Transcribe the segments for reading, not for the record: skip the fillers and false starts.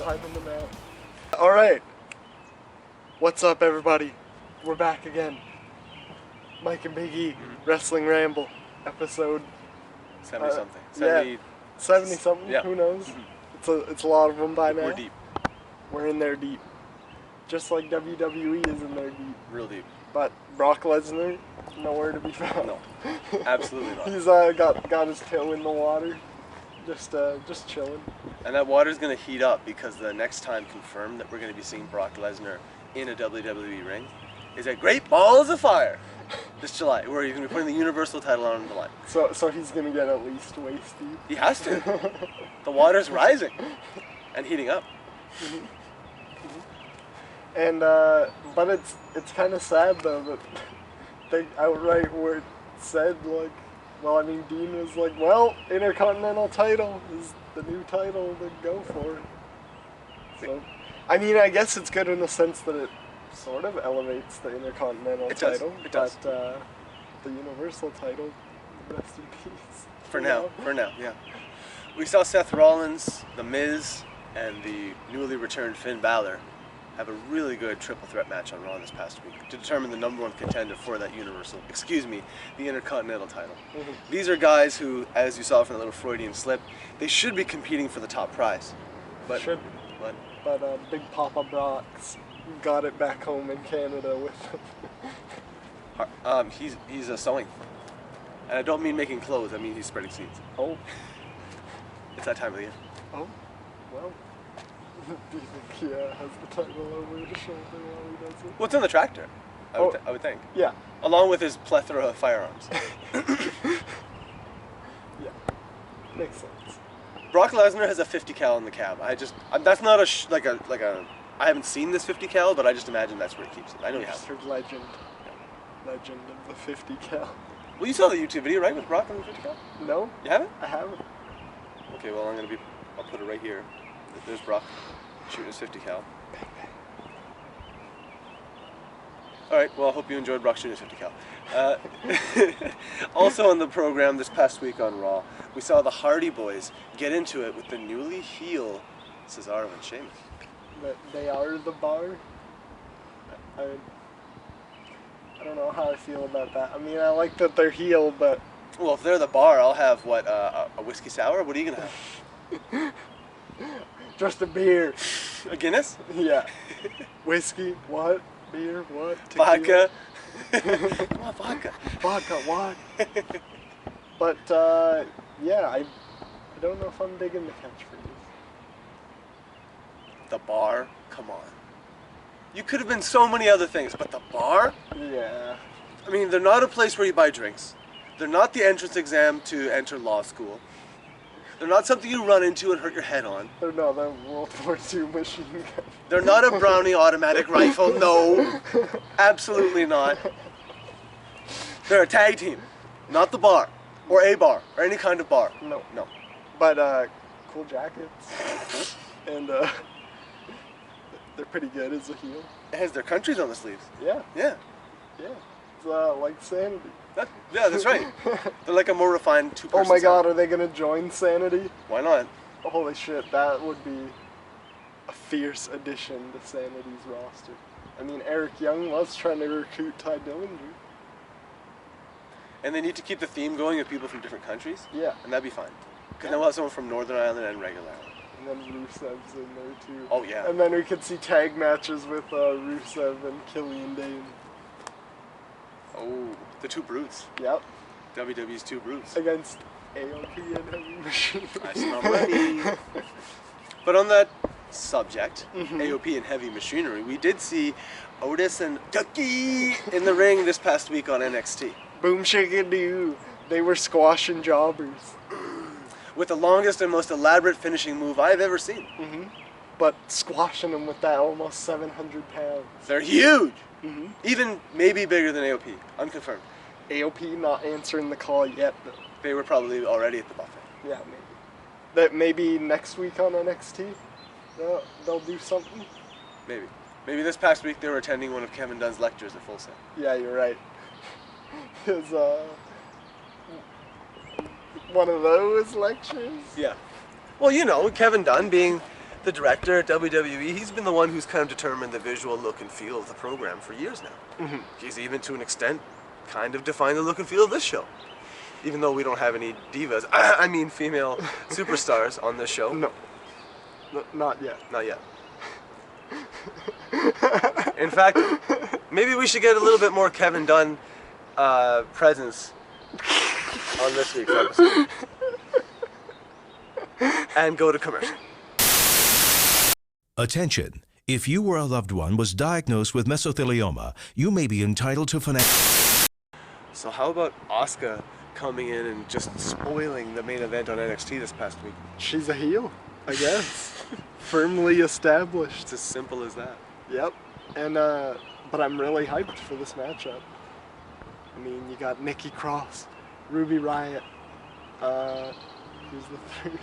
climbing the mountain. Alright. What's up, everybody? We're back again. Mike and Big E, Wrestling Ramble, episode 70-something. 70-something, yeah. Who knows? It's a lot of them by now. We're deep. We're in there deep. Just like WWE is in there deep. Real deep. But Brock Lesnar, nowhere to be found. No. Absolutely not. He's got his toe in the water. Just chilling. And that water's going to heat up because the next time confirmed that we're going to be seeing Brock Lesnar in a WWE ring is at Great Balls of Fire this July, where he's going to be putting the Universal title on the line. So he's going to get at least waist deep? He has to. The water's rising and heating up. Mm-hmm. And but it's kind of sad though that they outright were said like, well, I mean, Dean was like, well, Intercontinental title is the new title, then go for it. So, I mean, I guess it's good in the sense that it sort of elevates the Intercontinental title. It does. But the Universal title, rest in peace. For now, yeah. We saw Seth Rollins, The Miz, and the newly returned Finn Balor have a really good triple threat match on Raw this past week to determine the number one contender for that the Intercontinental title. Mm-hmm. These are guys who, as you saw from the little Freudian slip, they should be competing for the top prize. But Big Papa Brock's got it back home in Canada with him. He's sewing. And I don't mean making clothes, I mean he's spreading seeds. Oh. It's that time of the year. Oh, well. Do you think he has the title over his shoulder while he does it? Well, it's in the tractor, I would think. Yeah. Along with his plethora of firearms. Yeah. Makes sense. Brock Lesnar has a 50 cal in the cab. That's not I haven't seen this 50 cal, but I just imagine that's where he keeps it. I know he has it. Legend of the 50 cal. Well, you saw the YouTube video, right, with Brock and the 50 cal? No. You haven't? I haven't. Okay, well, I'll put it right here. There's Brock shooting his 50 cal. Alright, well, I hope you enjoyed Brock shooting his 50 cal. Also on the program this past week on Raw, we saw the Hardy Boys get into it with the newly heel Cesaro and Sheamus. That they are the bar? I don't know how I feel about that. I mean, I like that they're heel, but... Well, if they're the bar, I'll have, a whiskey sour? What are you going to have? Just a beer. A Guinness? Yeah. Whiskey, what? Beer, what? Vodka. Come on, vodka. Vodka, what? But, yeah, I don't know if I'm digging the catchphrase. The bar? Come on. You could have been so many other things, but the bar? Yeah. I mean, they're not a place where you buy drinks. They're not the entrance exam to enter law school. They're not something you run into and hurt your head on. They're not a World War II machine gun. They're not a Browning automatic rifle. No. Absolutely not. They're a tag team. Not the bar. Or a bar. Or any kind of bar. No. No. But, cool jackets. And, they're pretty good as a heel. It has their countries on the sleeves. Yeah. Yeah. Yeah. It's, like Sanity. Yeah, that's right. They're like a more refined two-person Oh my god, sound. are they gonna join Sanity? Why not? Holy shit, that would be a fierce addition to Sanity's roster. I mean, Eric Young was trying to recruit Ty Dillinger. And they need to keep the theme going with people from different countries? Yeah. And that'd be fine. Because then we'll have someone from Northern Ireland and regular Ireland. And then Rusev's in there too. Oh yeah. And then we could see tag matches with Rusev and Killian Dane. Oh, the two brutes. Yep. WWE's two brutes. Against AOP and Heavy Machine. I smell money. But on that subject, AOP and Heavy Machinery, we did see Otis and Ducky in the ring this past week on NXT. Boom shaka doo. They were squashing jobbers. With the longest and most elaborate finishing move I've ever seen. But squashing them with that almost 700 pounds. They're huge! Even maybe bigger than AOP. Unconfirmed. AOP not answering the call yet, though. They were probably already at the buffet. Yeah, maybe. That maybe next week on NXT, they'll do something. Maybe. Maybe this past week they were attending one of Kevin Dunn's lectures at Full Sail. Yeah, you're right. His, one of those lectures? Yeah. Well, you know, Kevin Dunn being the director at WWE, he's been the one who's kind of determined the visual look and feel of the program for years now. Mhm. He's even, to an extent, kind of defined the look and feel of this show. Even though we don't have any divas, I mean female superstars on this show. No. Not yet. Not yet. In fact, maybe we should get a little bit more Kevin Dunn presence on this week's episode. And go to commercial. Attention. If you or a loved one was diagnosed with mesothelioma, you may be entitled to financial... So how about Asuka coming in and just spoiling the main event on NXT this past week? She's a heel, I guess. Firmly established. It's as simple as that. Yep. And but I'm really hyped for this matchup. I mean, you got Nikki Cross, Ruby Riott. Who's the third?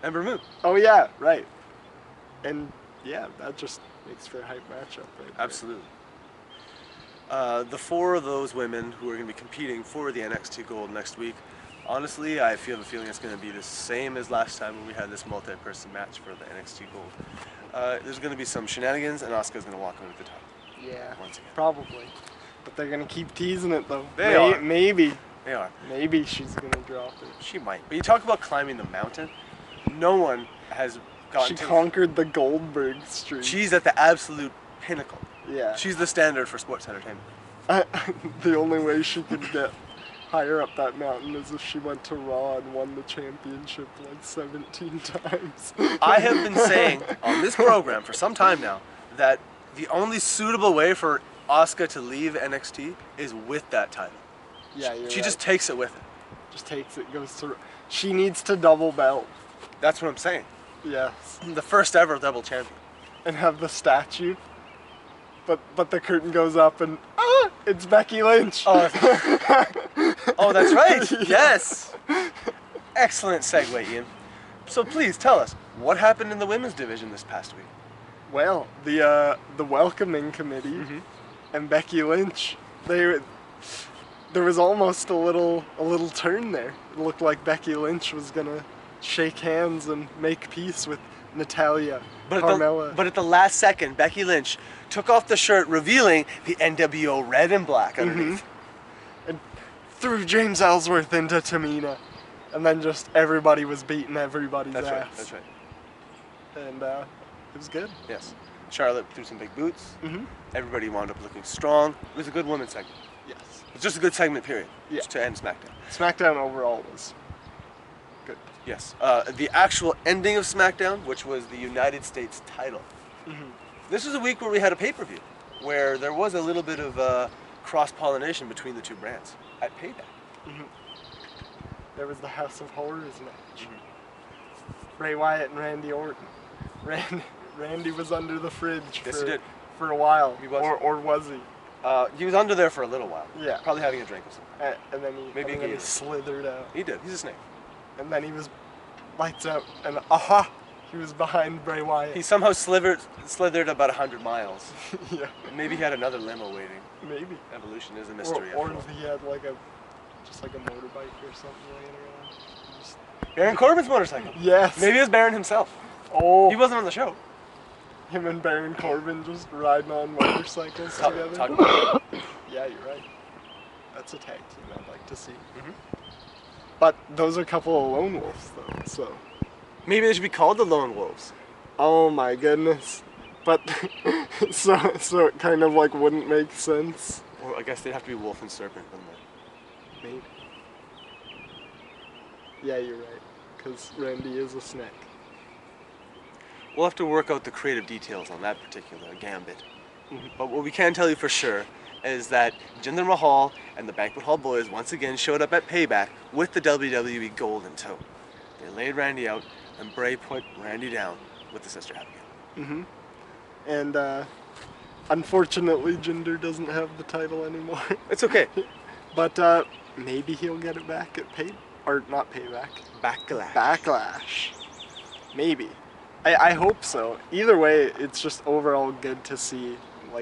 Ember Moon. Oh yeah, right. And yeah, that just makes for a hype matchup, right? Absolutely. The four of those women who are going to be competing for the NXT Gold next week, honestly, I feel the feeling it's going to be the same as last time when we had this multi-person match for the NXT Gold. There's going to be some shenanigans, and Asuka's going to walk away with the title. Yeah, once again. probably. But they're gonna keep teasing it though. They are. Maybe. They are. Maybe she's gonna drop it. She might. But you talk about climbing the mountain. No one has gotten She conquered the Goldberg streak. She's at the absolute pinnacle. Yeah. She's the standard for sports entertainment. The only way she could get higher up that mountain is if she went to Raw and won the championship like 17 times. I have been saying on this program for some time now that the only suitable way for Asuka to leave NXT is with that title. Yeah, you're She right. just takes it with her. Just takes it, goes to... She needs to double belt. That's what I'm saying. Yes. The first ever double champion. And have the statue. But the curtain goes up and... it's Becky Lynch. Oh, oh, that's right. Yes. Excellent segue, Ian. So please tell us, what happened in the women's division this past week? Well, the welcoming committee and Becky Lynch, there was almost a little turn there. It looked like Becky Lynch was gonna shake hands and make peace with Natalya, Carmella. But at the last second, Becky Lynch took off the shirt, revealing the NWO red and black underneath. And threw James Ellsworth into Tamina. And then just everybody was beating everybody's ass. Right, that's right. And it was good. Yes. Charlotte threw some big boots. Mm-hmm. Everybody wound up looking strong. It was a good women's segment. Yes. It's just a good segment, period. Yeah. Just to end SmackDown. SmackDown overall was good. Yes. The actual ending of SmackDown, which was the United States title. Mm-hmm. This was a week where we had a pay-per-view, where there was a little bit of cross-pollination between the two brands at Payback. Mm-hmm. There was the House of Horrors match. Mm-hmm. Bray Wyatt and Randy Orton. Randy was under the fridge Yes, he did. for a while. He was. Or was he? He was under there for a little while. Yeah. Probably having a drink or something. And then Maybe he he slithered out. He did. He's a snake. And then he was lights out and he was behind Bray Wyatt. He somehow slithered about 100 miles. Yeah. Maybe he had another limo waiting. Maybe. Evolution is a mystery. Or he had just like a motorbike or something laying around. Just... Baron Corbin's motorcycle. Yes. Maybe it was Baron himself. Oh. He wasn't on the show. Him and Baron Corbin just riding on motorcycles together. Talk about it. Yeah, you're right. That's a tag team I'd like to see. Mm-hmm. But those are a couple of lone wolves, though, so... Maybe they should be called the Lone Wolves. Oh my goodness. But, so it kind of wouldn't make sense. Or I guess they'd have to be Wolf and Serpent, wouldn't they? Maybe. Yeah, you're right. Because Randy is a snake. We'll have to work out the creative details on that particular gambit. Mm-hmm. But what we can tell you for sure is that Jinder Mahal and the Banquet Hall Boys once again showed up at Payback with the WWE Gold in tow. They laid Randy out, and Bray put Randy down with the Sister Abigail. Mm-hmm. And unfortunately, Jinder doesn't have the title anymore. It's okay. But maybe he'll get it back at not Payback. Backlash. Backlash. Maybe. I hope so. Either way, it's just overall good to see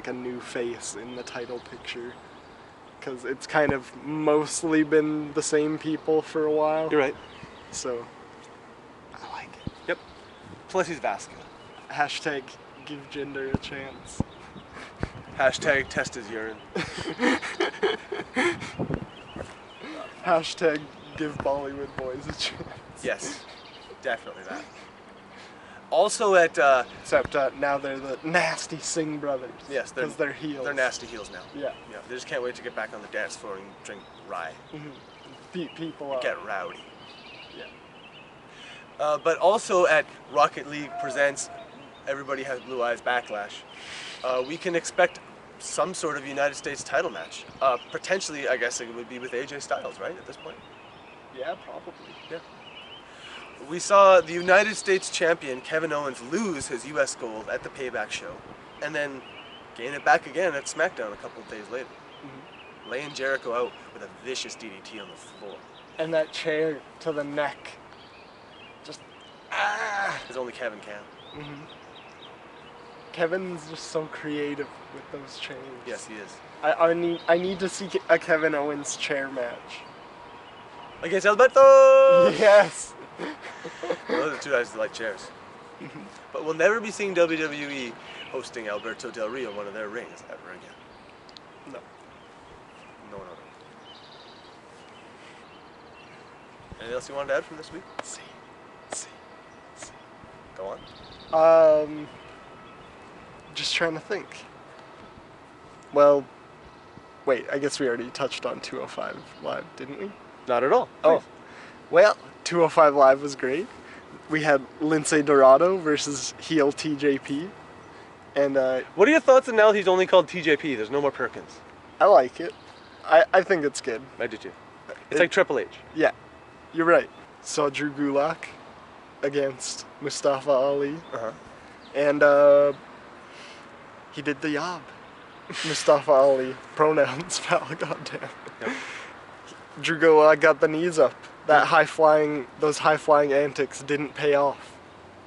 a new face in the title picture. Because it's kind of mostly been the same people for a while. You're right. So, I like it. Yep. Plus he's vascular. Hashtag give gender a chance. Hashtag test his urine. Hashtag give Bollywood boys a chance. Yes, definitely that. Also at Except now they're the nasty Singh brothers. yes, because they're heels. They're nasty heels now. Yeah. Yeah, they just can't wait to get back on the dance floor and drink rye. Beat people up. Get rowdy. Yeah. But also at Rocket League Presents Everybody Has Blue Eyes Backlash, we can expect some sort of United States title match. Potentially, I guess it would be with AJ Styles, right, at this point? Yeah, probably. Yeah. We saw the United States champion Kevin Owens lose his US gold at the Payback show and then gain it back again at SmackDown a couple of days later. Laying Jericho out with a vicious DDT on the floor. And that chair to the neck. Just, As only Kevin can. Kevin's just so creative with those chairs. Yes, he is. I need to see a Kevin Owens chair match. Against Alberto! Yes. Those are two guys that like chairs. But we'll never be seeing WWE hosting Alberto Del Rio in one of their rings ever again. No. No. Anything else you wanted to add from this week? See. Go on. Just trying to think. Well, wait, I guess we already touched on 205 Live, didn't we? Not at all. Oh. Well, 205 Live was great. We had Lindsay Dorado versus heel TJP. And What are your thoughts on now he's only called TJP? There's no more Perkins. I like it. I think it's good. I did too. It's like Triple H. Yeah, you're right. Saw Drew Gulak against Mustafa Ali. And he did the yob. Mustafa Ali. Pronouns, pal, goddamn. Yep. Drew Gulak got the knees up. Those high flying antics didn't pay off.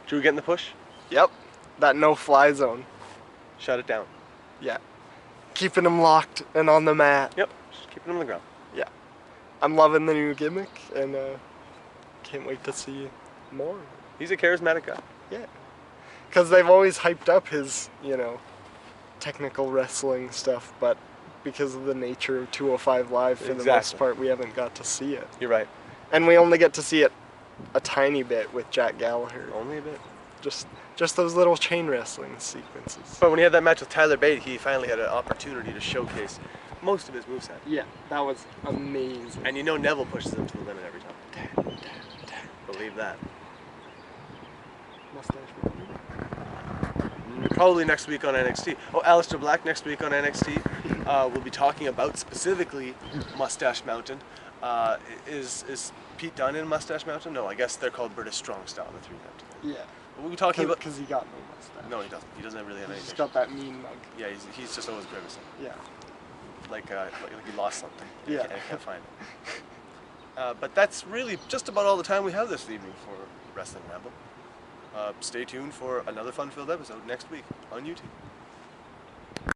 Drew getting the push? Yep. That no fly zone. Shut it down. Yeah. Keeping him locked and on the mat. Yep. Just keeping him on the ground. Yeah. I'm loving the new gimmick and can't wait to see more. He's a charismatic guy. Yeah. Because they've always hyped up his, technical wrestling stuff, but because of the nature of 205 Live, for the most part, we haven't got to see it. You're right. And we only get to see it a tiny bit with Jack Gallagher. Only a bit. Just those little chain wrestling sequences. But when he had that match with Tyler Bate, he finally had an opportunity to showcase most of his moveset. Yeah, that was amazing. And Neville pushes him to the limit every time. Believe that. Mustache Mountain. Probably next week on NXT. Oh, Aleister Black next week on NXT. We'll be talking about specifically Mustache Mountain. Is Pete Dunne in Mustache Mountain? No, I guess they're called British Strong Style, the three men together. Yeah. We'll be talking about... Because he got no mustache. No, he doesn't. He doesn't really have He's anything. just got that mean mug. Yeah, he's just always grimacing. Yeah. Like he lost something. Yeah. And can't find it. But that's really just about all the time we have this evening for Wrestling Ramble. Stay tuned for another fun-filled episode next week on YouTube.